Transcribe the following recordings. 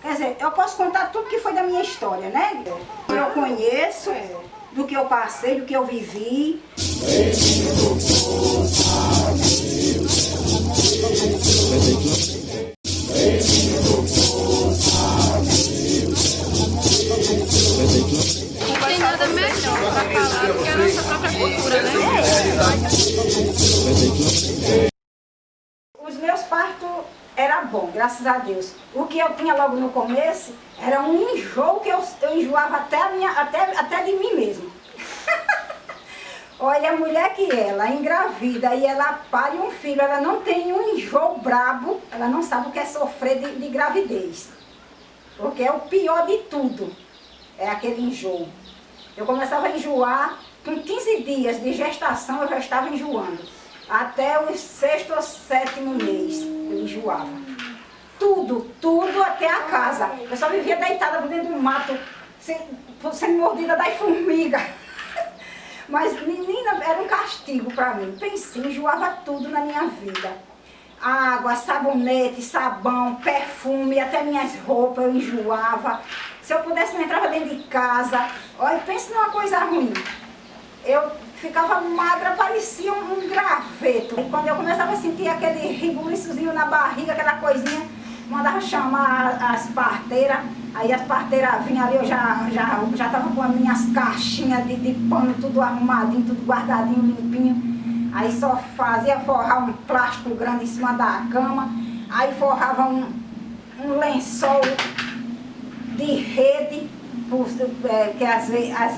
Quer dizer, eu posso contar tudo que foi da minha história, né? Do que eu conheço, do que eu passei, do que eu vivi. Não tem nada melhor para falar do que a nossa própria cultura, né? Os meus partos eram bons, graças a Deus. O que eu tinha logo no começo era um enjoo que eu enjoava até de mim mesmo. Olha, a mulher que ela engravida e ela pare um filho, ela não tem um enjoo brabo, ela não sabe o que é sofrer de gravidez. Porque é o pior de tudo, é aquele enjoo. Eu começava a enjoar, com 15 dias de gestação eu já estava enjoando. Até o 6º ou 7º mês eu enjoava. Tudo até a casa. Eu só vivia deitada dentro do mato, sendo mordida das formigas. Mas, menina, era um castigo para mim. Pensei, enjoava tudo na minha vida. Água, sabonete, sabão, perfume, até minhas roupas eu enjoava. Se eu pudesse, não entrava dentro de casa. Olha, pense numa coisa ruim. Eu ficava magra, parecia um graveto. E quando eu começava a sentir aquele ribuliçozinho na barriga, aquela coisinha, mandava chamar as parteiras. Aí as parteiras vinham ali, eu já estava com as minhas caixinhas de pano, tudo arrumadinho, tudo guardadinho, limpinho. Aí só fazia forrar um plástico grande em cima da cama. Aí forrava um lençol de rede, que as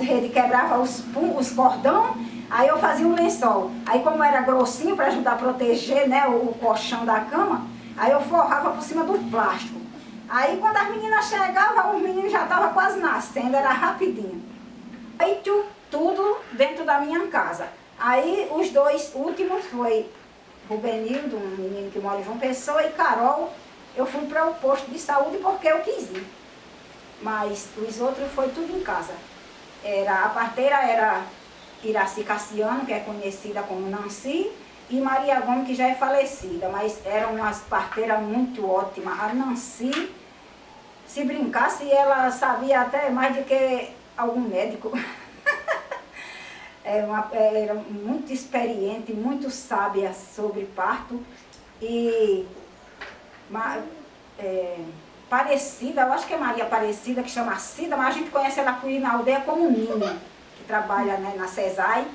redes quebravam os cordão. Aí eu fazia um lençol. Aí como era grossinho para ajudar a proteger, né, o colchão da cama, aí eu forrava por cima do plástico. Aí quando as meninas chegavam, os meninos já estavam quase nascendo, era rapidinho. Aí tudo dentro da minha casa. Aí os 2 últimos foi Rubenildo, um menino que mora em João Pessoa, e Carol. Eu fui para o posto de saúde porque eu quis ir. Mas os outros foi tudo em casa. A parteira era Iraci Cassiano, que é conhecida como Nancy, e Maria Gomes, que já é falecida, mas eram umas parteiras muito ótimas. A Nancy, se brincasse, ela sabia até mais do que algum médico. Era muito experiente, muito sábia sobre parto. E Aparecida, eu acho que é Maria Aparecida, que chama Cida, mas a gente conhece ela aqui na aldeia como Nina, que trabalha, né, na CESAI.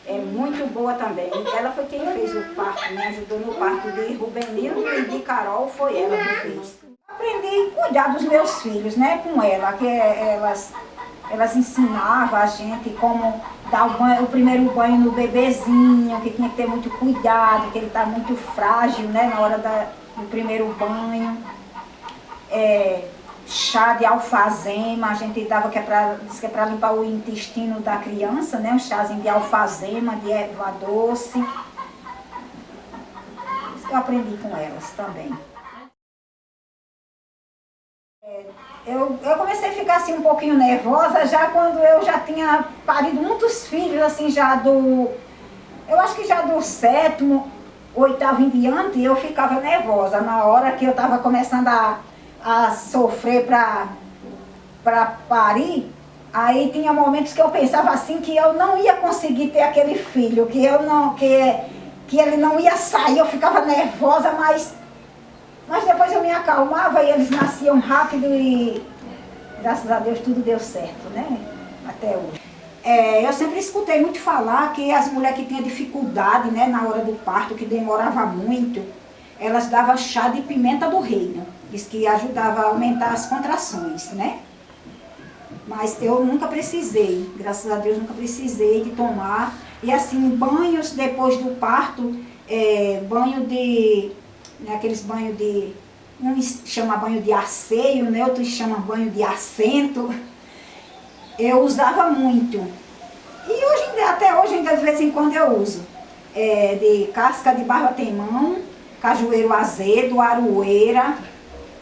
É muito boa também. Ela foi quem fez o parto, me ajudou no parto de Rubenildo e de Carol, foi ela que fez. Aprendi a cuidar dos meus filhos, né, com ela, que elas ensinavam a gente como dar o primeiro banho no bebezinho, que tinha que ter muito cuidado, que ele está muito frágil, né, na hora do primeiro banho. Chá de alfazema, a gente dava diz que é para limpar o intestino da criança, né? Um chazinho de alfazema, de erva doce. Isso que eu aprendi com elas também. Eu comecei a ficar assim um pouquinho nervosa já quando eu já tinha parido muitos filhos, assim, eu acho que já do 7º, 8º em diante, eu ficava nervosa na hora que eu estava começando a sofrer para parir. Aí tinha momentos que eu pensava assim que eu não ia conseguir ter aquele filho, que ele não ia sair, eu ficava nervosa, mas depois eu me acalmava e eles nasciam rápido e graças a Deus tudo deu certo, né? Até hoje. Eu sempre escutei muito falar que as mulheres que tinham dificuldade, né, na hora do parto, que demorava muito, elas davam chá de pimenta do reino. Diz que ajudava a aumentar as contrações, né? Mas eu nunca precisei, graças a Deus nunca precisei de tomar. E assim, banhos depois do parto, banho de, né, aqueles banhos de, uns chamam banho de asseio, né, outros chamam banho de assento. Eu usava muito. E até hoje, ainda de vez em quando eu uso. De casca de barba-temão, cajueiro azedo, aroeira.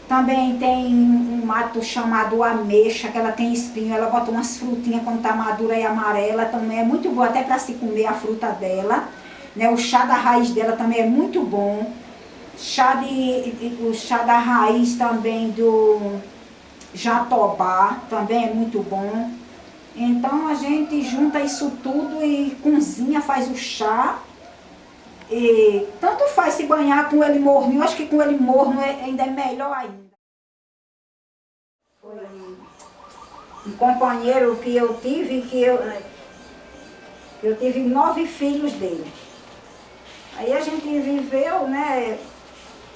Também tem um mato chamado ameixa, que ela tem espinho, ela bota umas frutinhas quando está madura e amarela, também é muito boa até para se comer a fruta dela. Né? O chá da raiz dela também é muito bom. O chá da raiz também jatobá, também é muito bom. Então a gente junta isso tudo e cozinha, faz o chá. E tanto faz se banhar com ele morno, eu acho que com ele morno ainda é melhor ainda. Foi um companheiro que eu tive, eu tive 9 filhos dele. Aí a gente viveu, né,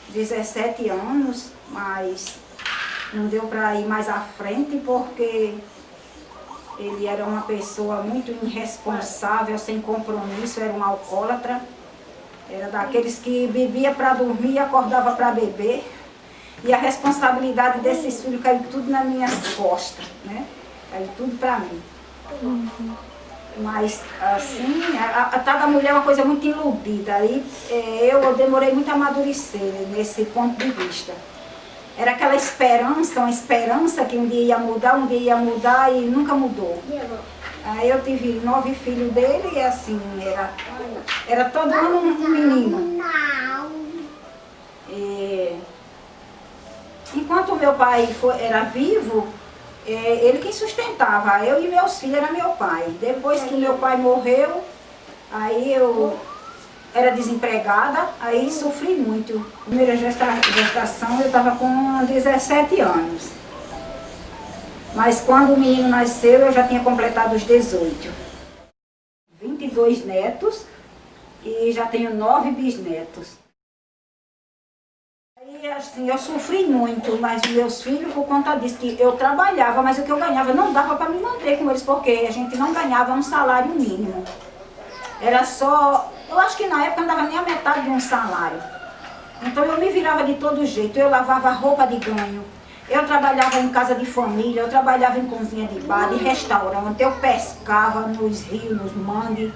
17 anos, mas não deu para ir mais à frente porque ele era uma pessoa muito irresponsável, sem compromisso, era um alcoólatra. Era daqueles que bebia para dormir e acordava para beber. E a responsabilidade desses filhos caiu tudo nas minhas costas, né? Caiu tudo para mim. Mas, assim, a tal da mulher é uma coisa muito iludida. Aí eu demorei muito a amadurecer nesse ponto de vista. Era aquela esperança, uma esperança que um dia ia mudar e nunca mudou. Aí eu tive 9 filhos dele e assim, era todo ano um menino. E, enquanto o meu pai era vivo, ele que sustentava, eu e meus filhos, era meu pai. Depois que meu pai morreu, aí eu era desempregada, aí sofri muito. Primeira gestação eu estava com 17 anos. Mas quando o menino nasceu, eu já tinha completado os 18. 22 netos e já tenho 9 bisnetos. Aí, assim, eu sofri muito, mas meus filhos, por conta disso, que eu trabalhava, mas o que eu ganhava não dava para me manter com eles, porque a gente não ganhava um salário mínimo. Era só, eu acho que na época não dava nem a metade de um salário. Então eu me virava de todo jeito, eu lavava roupa de ganho. Eu trabalhava em casa de família, eu trabalhava em cozinha de bar, de restaurante, eu pescava nos rios, nos mangues,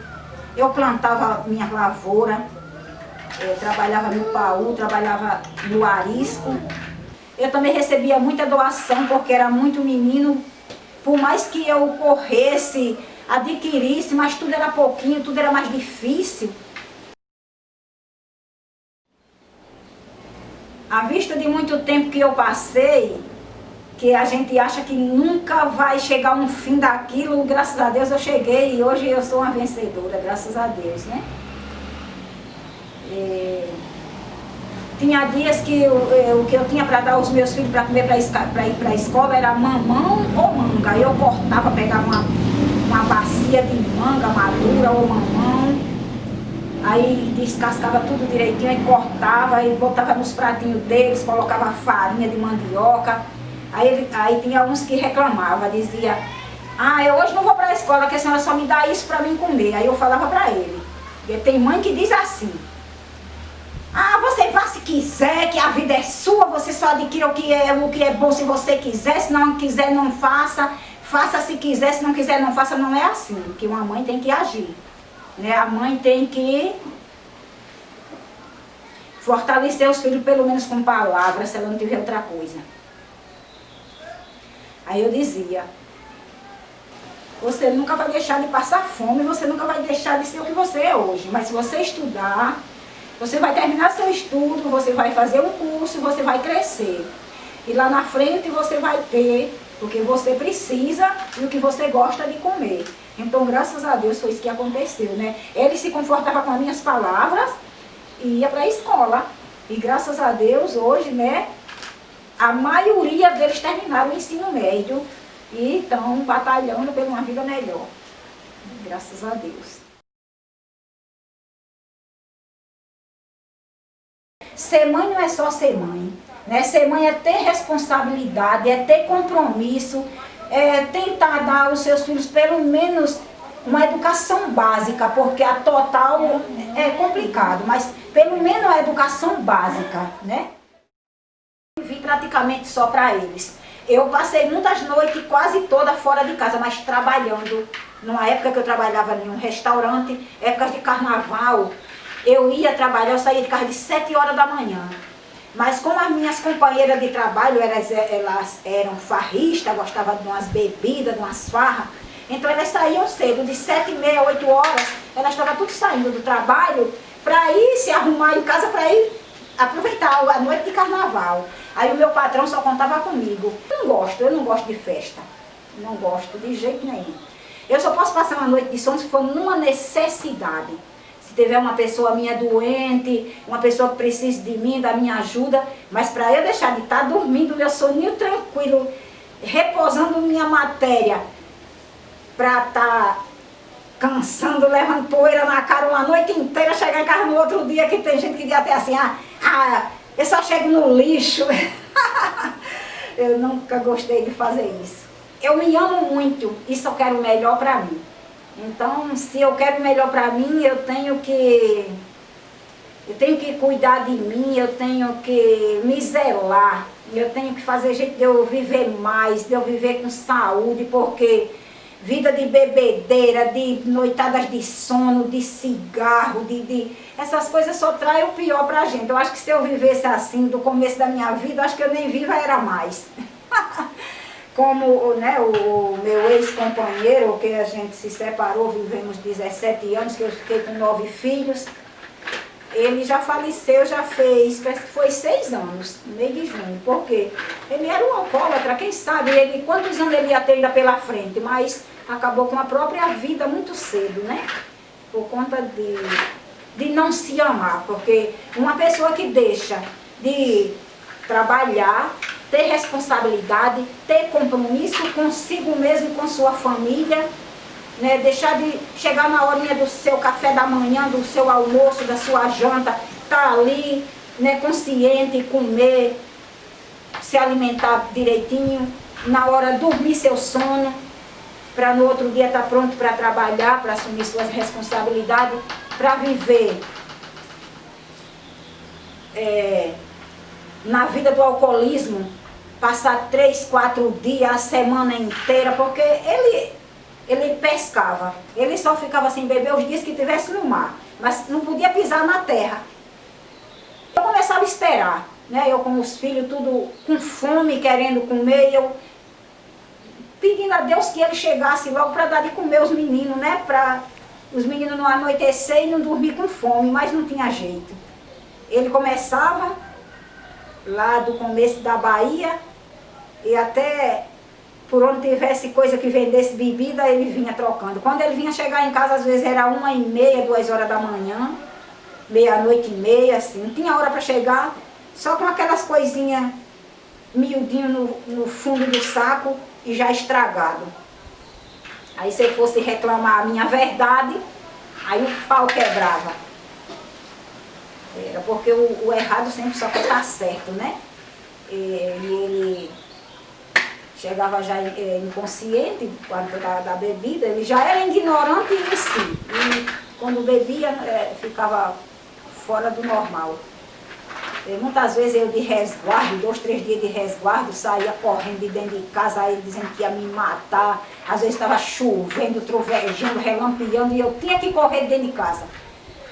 eu plantava minha lavoura, trabalhava no paú, trabalhava no arisco. Eu também recebia muita doação porque era muito menino, por mais que eu corresse, adquirisse, mas tudo era pouquinho, tudo era mais difícil. À vista de muito tempo que eu passei, que a gente acha que nunca vai chegar um fim daquilo, graças a Deus eu cheguei e hoje eu sou uma vencedora, graças a Deus, né? Tinha dias que o que eu tinha para dar aos meus filhos para comer para ir para a escola era mamão ou manga. Eu cortava, pegava uma bacia de manga madura ou mamão. Aí descascava tudo direitinho, aí cortava, e botava nos pratinhos deles, colocava farinha de mandioca. Aí tinha uns que reclamavam, dizia, eu hoje não vou para a escola, que a senhora só me dá isso para mim comer. Aí eu falava para ele, porque tem mãe que diz assim, você vá se quiser, que a vida é sua, você só adquire o que é bom se você quiser, se não quiser não faça, faça se quiser, se não quiser não faça. Não é assim, que uma mãe tem que agir. Né? A mãe tem que fortalecer os filhos pelo menos com palavras, se ela não tiver outra coisa. Aí eu dizia, você nunca vai deixar de passar fome, você nunca vai deixar de ser o que você é hoje, mas se você estudar, você vai terminar seu estudo, você vai fazer um curso, você vai crescer. E lá na frente você vai ter o que você precisa e o que você gosta de comer. Então, graças a Deus, foi isso que aconteceu, né? Ele se confortava com as minhas palavras e ia para a escola. E graças a Deus, hoje, né, a maioria deles terminaram o ensino médio e estão batalhando por uma vida melhor. Graças a Deus. Ser mãe não é só ser mãe, né? Ser mãe é ter responsabilidade, é ter compromisso, tentar dar aos seus filhos pelo menos uma educação básica, porque a total é complicado, mas pelo menos a educação básica, né? Vivi praticamente só para eles. Eu passei muitas noites, quase toda fora de casa, mas trabalhando. Numa época que eu trabalhava em um restaurante, épocas de carnaval, eu ia trabalhar, eu saía de casa de 7 horas da manhã. Mas como as minhas companheiras de trabalho, elas eram farristas, gostavam de umas bebidas, de umas farras, então elas saíam cedo, de 7h30, 8 horas, elas estavam tudo saindo do trabalho para ir se arrumar em casa, para ir aproveitar a noite de carnaval. Aí o meu patrão só contava comigo. Eu não gosto de festa. Não gosto de jeito nenhum. Eu só posso passar uma noite de sono se for numa necessidade. Se tiver uma pessoa minha doente, uma pessoa que precisa de mim, da minha ajuda, mas para eu deixar de estar dormindo, meu soninho tranquilo, repousando minha matéria, para estar cansando, levando poeira na cara uma noite inteira, chegar em casa no outro dia, que tem gente que diz até assim, eu só chego no lixo. Eu nunca gostei de fazer isso. Eu me amo muito e só quero o melhor para mim. Então, se eu quero o melhor para mim, eu tenho que cuidar de mim, eu tenho que me zelar, eu tenho que fazer jeito de eu viver mais, de eu viver com saúde, porque vida de bebedeira, de noitadas de sono, de cigarro, essas coisas só traem o pior pra gente. Eu acho que se eu vivesse assim do começo da minha vida, eu acho que eu nem viva era mais. Como, né, o meu ex-companheiro, que a gente se separou, vivemos 17 anos, que eu fiquei com 9 filhos, ele já faleceu, já fez, foi 6 anos, no mês de junho, porque ele era um alcoólatra, quem sabe quantos anos ele ia ter ainda pela frente, mas acabou com a própria vida muito cedo, né? Por conta de não se amar, porque uma pessoa que deixa de trabalhar, ter responsabilidade, ter compromisso consigo mesmo, com sua família, né, deixar de chegar na horinha do seu café da manhã, do seu almoço, da sua janta, tá ali, né, consciente, comer, se alimentar direitinho, na hora dormir seu sono, para no outro dia estar pronto para trabalhar, para assumir suas responsabilidades, para viver na vida do alcoolismo, passar 3, 4 dias, a semana inteira, porque ele pescava, ele só ficava sem beber os dias que estivesse no mar, mas não podia pisar na terra. Eu começava a esperar, né? Eu com os filhos tudo com fome, querendo comer, eu pedindo a Deus que ele chegasse logo para dar de comer os meninos, né? Para os meninos não anoitecer e não dormir com fome, mas não tinha jeito. Ele começava lá do começo da Bahia e até por onde tivesse coisa que vendesse bebida, ele vinha trocando. Quando ele vinha chegar em casa, às vezes era 1h30, 2 horas da manhã, meia-noite e meia, assim. Não tinha hora para chegar, só com aquelas coisinhas miudinho no fundo do saco e já estragado. Aí se eu fosse reclamar a minha verdade, aí o pau quebrava. Era porque o errado sempre só quer estar certo, né? E ele chegava já inconsciente da bebida, ele já era ignorante em si. E quando bebia, ficava fora do normal. E muitas vezes eu de resguardo, 2, 3 dias de resguardo, saía correndo de dentro de casa, aí dizendo que ia me matar. Às vezes estava chovendo, trovejando, relampeando, e eu tinha que correr dentro de casa.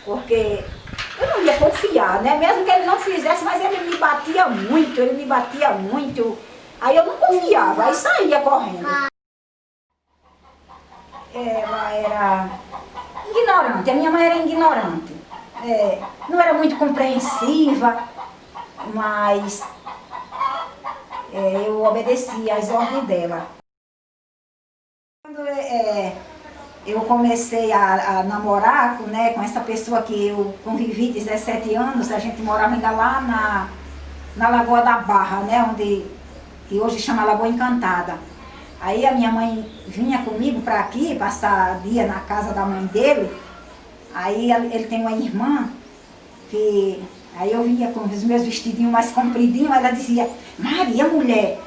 Porque eu não ia confiar, né? Mesmo que ele não fizesse, mas ele me batia muito, Aí eu não confiava, aí saía correndo. Ela era ignorante, a minha mãe era ignorante. Não era muito compreensiva, mas eu obedecia às ordens dela. Quando eu comecei a namorar, né, com essa pessoa que eu convivi 17 anos, a gente morava ainda lá na Lagoa da Barra, né, que hoje chama Lagoa Encantada. Aí a minha mãe vinha comigo para aqui, passar dia na casa da mãe dele. Aí ele tem uma irmã, aí eu vinha com os meus vestidinhos mais compridinhos, ela dizia: Maria, mulher,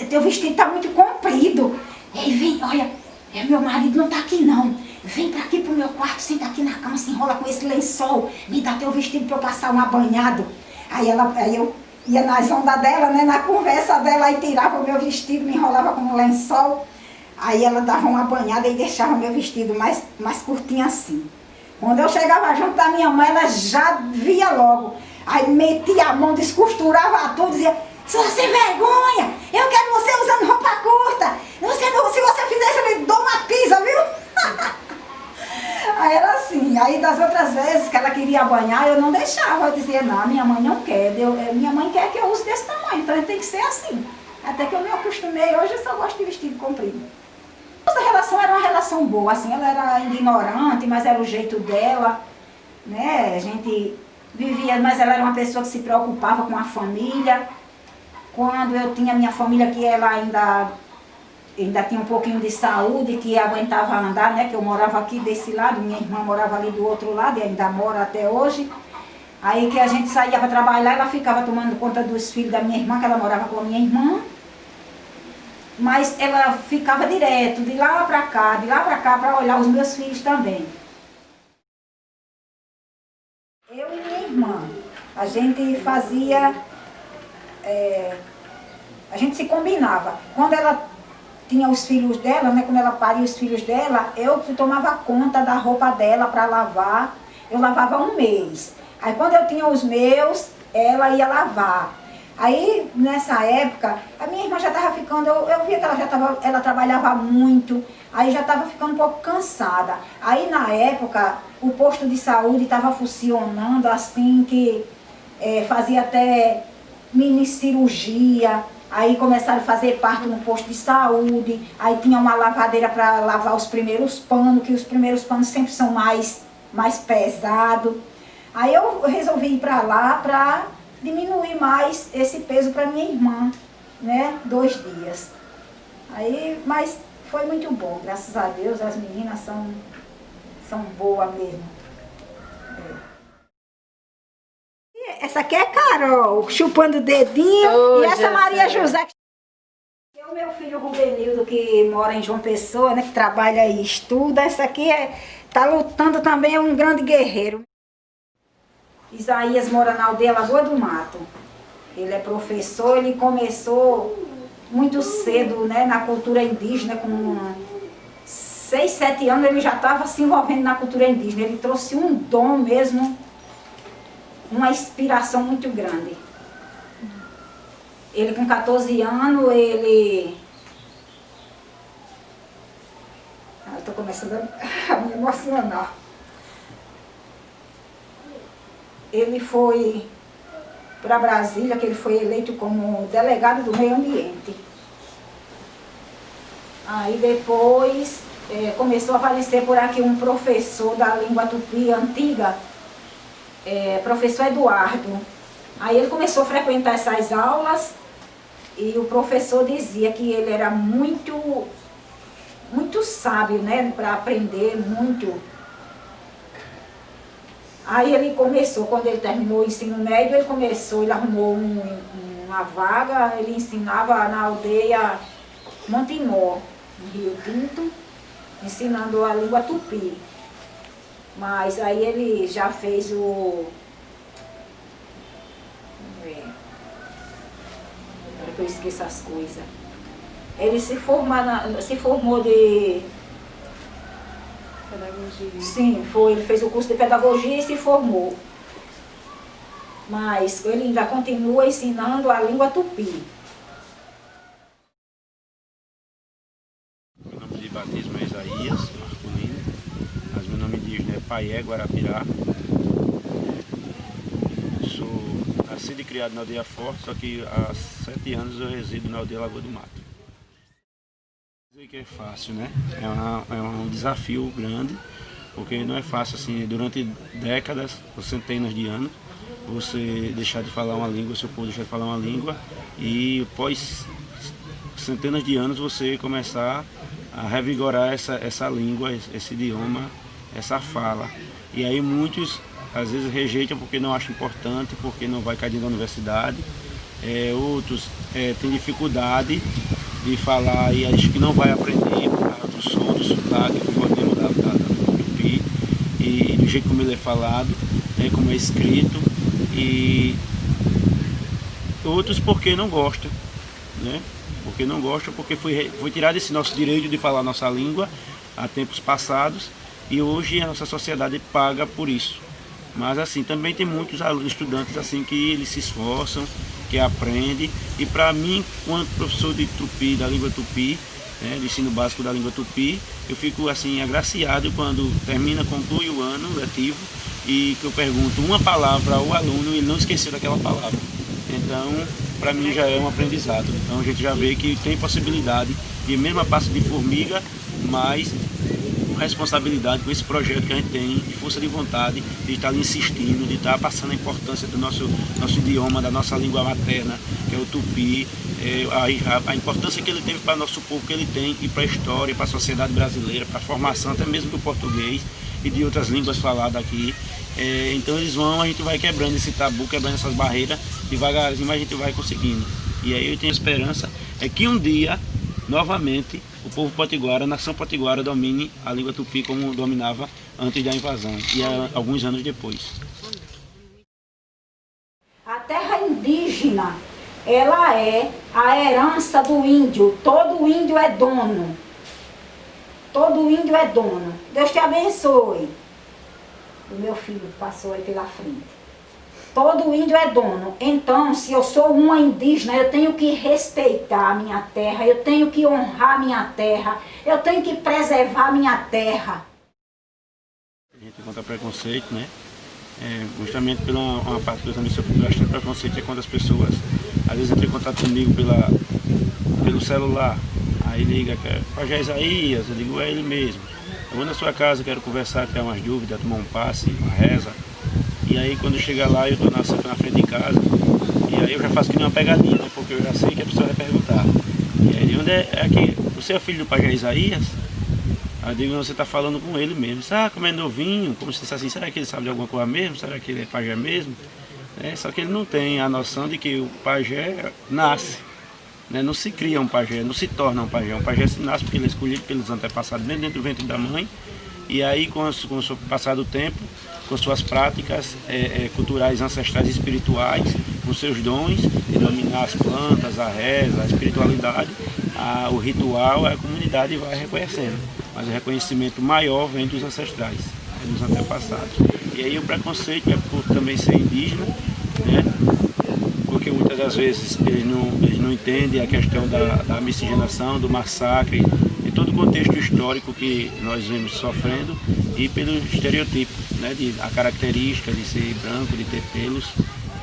teu vestido está muito comprido. Ei, vem, olha, meu marido não está aqui não. Vem para aqui pro meu quarto, senta aqui na cama, se enrola com esse lençol, me dá teu vestido para eu passar um abanhado. Aí eu ia nas ondas dela, né, na conversa dela, aí tirava o meu vestido, me enrolava com um lençol. Aí ela dava uma banhada e deixava meu vestido mais curtinho assim. Quando eu chegava junto da minha mãe, ela já via logo. Aí metia a mão, descosturava tudo, dizia: sua sem vergonha, eu quero você usando roupa curta. Se você fizer isso, eu lhe dou uma pisa, viu? Aí era assim. aí das outras vezes que ela queria banhar, eu não deixava. Eu dizia, não, minha mãe não quer. Minha mãe quer que eu use desse tamanho, então tem que ser assim. Até que eu me acostumei, hoje eu só gosto de vestido comprido. Nossa relação era uma relação boa, assim, ela era ignorante, mas era o jeito dela, né? A gente vivia, mas ela era uma pessoa que se preocupava com a família. Quando eu tinha minha família, que ela ainda tinha um pouquinho de saúde, que aguentava andar, né? Que eu morava aqui desse lado, minha irmã morava ali do outro lado e ainda mora até hoje. Aí que a gente saía para trabalhar, ela ficava tomando conta dos filhos da minha irmã, que ela morava com a minha irmã. Mas ela ficava direto, de lá para cá, para olhar os meus filhos também. Eu e minha irmã, a gente fazia, a gente se combinava. Quando ela tinha os filhos dela, né, quando ela paria os filhos dela, eu tomava conta da roupa dela para lavar. Eu lavava um mês. Aí quando eu tinha os meus, ela ia lavar. Aí, nessa época, a minha irmã já estava ficando, eu via que ela trabalhava muito, aí já estava ficando um pouco cansada. Aí, na época, o posto de saúde estava funcionando assim, que fazia até mini cirurgia, aí começaram a fazer parto no posto de saúde, aí tinha uma lavadeira para lavar os primeiros panos, que os primeiros panos sempre são mais pesados. Aí eu resolvi ir para lá para diminuir mais esse peso para minha irmã, né? 2 dias. Aí, mas foi muito bom, graças a Deus, as meninas são boas mesmo. E essa aqui é Carol, chupando o dedinho, e essa Maria José. O meu filho Rubenildo, que mora em João Pessoa, né? Que trabalha e estuda, essa aqui tá lutando também, é um grande guerreiro. Isaías mora na aldeia Lagoa do Mato. Ele é professor, ele começou muito cedo, né, na cultura indígena, com 6, 7 anos ele já estava se envolvendo na cultura indígena. Ele trouxe um dom mesmo, uma inspiração muito grande. Ele com 14 anos, eu estou começando a me emocionar. Ele foi para Brasília, que ele foi eleito como delegado do meio ambiente. Aí depois começou a aparecer por aqui um professor da língua tupi antiga, professor Eduardo. Aí ele começou a frequentar essas aulas e o professor dizia que ele era muito sábio, né, para aprender muito. Aí ele começou, quando ele terminou o ensino médio, ele arrumou uma vaga, ele ensinava na aldeia Montemor, no Rio Tinto, ensinando a língua tupi. Mas aí ele já fez Vamos ver. Agora que eu esqueço as coisas. Ele se formou de pedagogia. Sim, ele fez o curso de pedagogia e se formou. Mas ele ainda continua ensinando a língua tupi. Meu nome de batismo é Isaías Marcolino, mas meu nome indígena é Paié Guarapirá. Sou nascido e criado na aldeia Forte, só que há 7 anos eu resido na aldeia Lagoa do Mato. Dizer que é fácil, né? É um desafio grande, porque não é fácil assim, durante décadas ou centenas de anos, você deixar de falar uma língua, seu povo deixar de falar uma língua, e após centenas de anos você começar a revigorar essa língua, esse idioma, essa fala. E aí muitos às vezes rejeitam porque não acham importante, porque não vai cair dentro da universidade. Outros têm dificuldade de falar e acham que não vai aprender por causa do som, do sotaque, do fonema da tupi e do jeito como ele é falado, né, como é escrito. E outros porque não gostam, né? Porque não gostam, porque foi tirado esse nosso direito de falar nossa língua há tempos passados e hoje a nossa sociedade paga por isso. Mas assim, também tem muitos estudantes assim que eles se esforçam, que aprendem, e para mim, enquanto professor de tupi, da língua tupi, né, de ensino básico da língua tupi, eu fico assim agraciado quando conclui o ano letivo e que eu pergunto uma palavra ao aluno e ele não esqueceu daquela palavra. Então, para mim já é um aprendizado. Então a gente já vê que tem possibilidade de, mesmo a passo de formiga, mas responsabilidade com esse projeto que a gente tem, de força de vontade, de estar ali insistindo, de estar passando a importância do nosso idioma, da nossa língua materna, que é o tupi, a importância que ele teve para o nosso povo, que ele tem, e para a história, para a sociedade brasileira, para a formação até mesmo do português e de outras línguas faladas aqui. Então a gente vai quebrando esse tabu, quebrando essas barreiras, devagarzinho, mas a gente vai conseguindo. E aí eu tenho esperança que um dia, novamente, o povo potiguara, a nação potiguara, domine a língua tupi como dominava antes da invasão e alguns anos depois. A terra indígena, ela é a herança do índio. Todo índio é dono. Todo índio é dono. Deus te abençoe. O meu filho passou aí pela frente. Todo índio é dono. Então, se eu sou uma indígena, eu tenho que respeitar a minha terra, eu tenho que honrar a minha terra, eu tenho que preservar a minha terra. A gente contra preconceito, né? Justamente pela uma parte que eu também sofri bastante preconceito é quando as pessoas, às vezes, entram em contato comigo pelo celular. Aí liga, Pajé Isaías, eu digo, é ele mesmo. Eu vou na sua casa, quero conversar, tirar umas dúvidas, tomar um passe, uma reza. E aí quando chega lá, eu estou na frente de casa, e aí eu já faço que nem uma pegadinha, né? Porque eu já sei que a pessoa vai perguntar. E aí, onde é aqui? Você é filho do Pajé Isaías? Aí eu digo, você está falando com ele mesmo. Como é novinho, como se fosse assim, será que ele sabe de alguma coisa mesmo? Será que ele é pajé mesmo? Só que ele não tem a noção de que o pajé nasce. Né? Não se cria um pajé, não se torna um pajé. Um pajé se nasce porque ele é escolhido pelos antepassados dentro do ventre da mãe. E aí, com o passar do tempo, com suas práticas culturais, ancestrais e espirituais, com seus dons, de dominar as plantas, a reza, a espiritualidade, o ritual, a comunidade vai reconhecendo. Mas o reconhecimento maior vem dos ancestrais, dos antepassados. E aí o preconceito é por também ser indígena, né? Porque muitas das vezes eles não entendem a questão da miscigenação, do massacre, de todo o contexto histórico que nós vemos sofrendo e pelo estereotipo, né? A característica de ser branco, de ter pelos,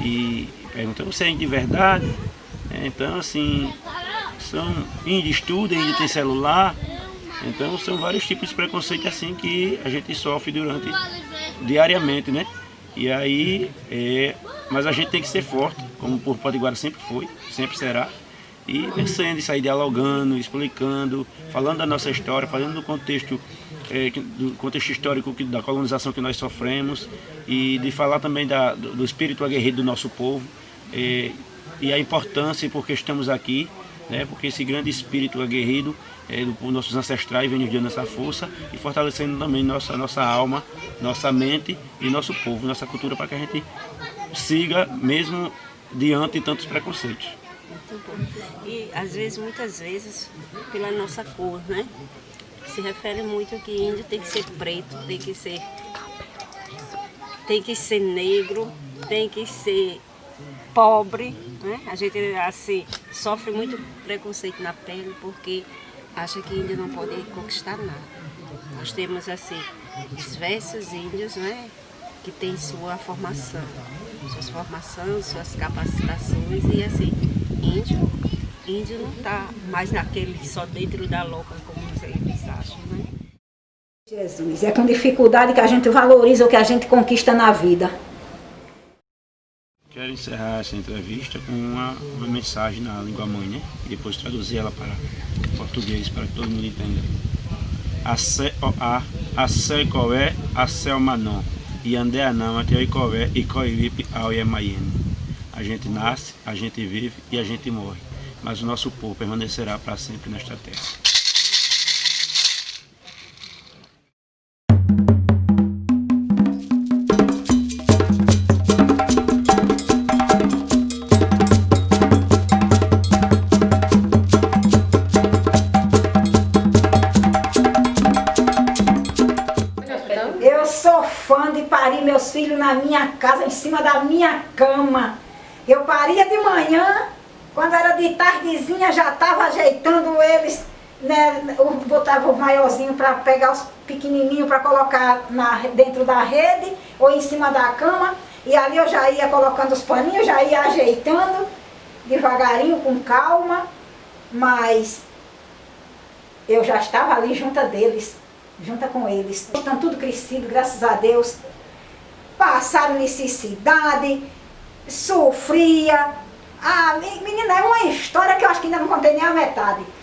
e perguntam, você é índio de verdade? Então, assim, são índio estuda, índio tem celular. Então são vários tipos de preconceito assim que a gente sofre diariamente, né? E aí, mas a gente tem que ser forte, como o povo potiguara sempre foi, sempre será. E vencendo, sair dialogando, explicando, falando da nossa história, falando do contexto histórico da colonização que nós sofremos e de falar também do espírito aguerrido do nosso povo e a importância e por que estamos aqui, né? Porque esse grande espírito aguerrido dos nossos ancestrais vem nos dando essa força e fortalecendo também nossa alma, nossa mente e nosso povo, nossa cultura, para que a gente siga mesmo diante de tantos preconceitos. Muito bom. E muitas vezes, pela nossa cor, né? Se refere muito que índio tem que ser preto, tem que ser negro, tem que ser pobre, né? A gente assim sofre muito preconceito na pele porque acha que índio não pode conquistar nada. Nós temos assim diversos índios, né, que têm sua formação, suas capacitações e assim índio não está mais naquele só dentro da louca como eles acham, né? Jesus, é com dificuldade que a gente valoriza o que a gente conquista na vida. Quero encerrar essa entrevista com uma mensagem na língua mãe, né? E depois traduzir ela para português, para que todo mundo entenda. Asecoé, aselmanon, iandé anama, teoicoé, icoivipe, auiemayene. A gente nasce, a gente vive e a gente morre, mas o nosso povo permanecerá para sempre nesta terra. Eu sou fã de parir meus filhos na minha casa, em cima da minha cama. Eu paria de manhã, quando era de tardezinha já estava ajeitando eles né, eu botava o maiorzinho para pegar os pequenininhos para colocar dentro da rede ou em cima da cama. E ali eu já ia colocando os paninhos, já ia ajeitando devagarinho, com calma. Mas eu já estava ali junto deles, junto com eles. Estão tudo crescido, graças a Deus. Passaram necessidade, sofria. Ah, menina, é uma história que eu acho que ainda não contei nem a metade.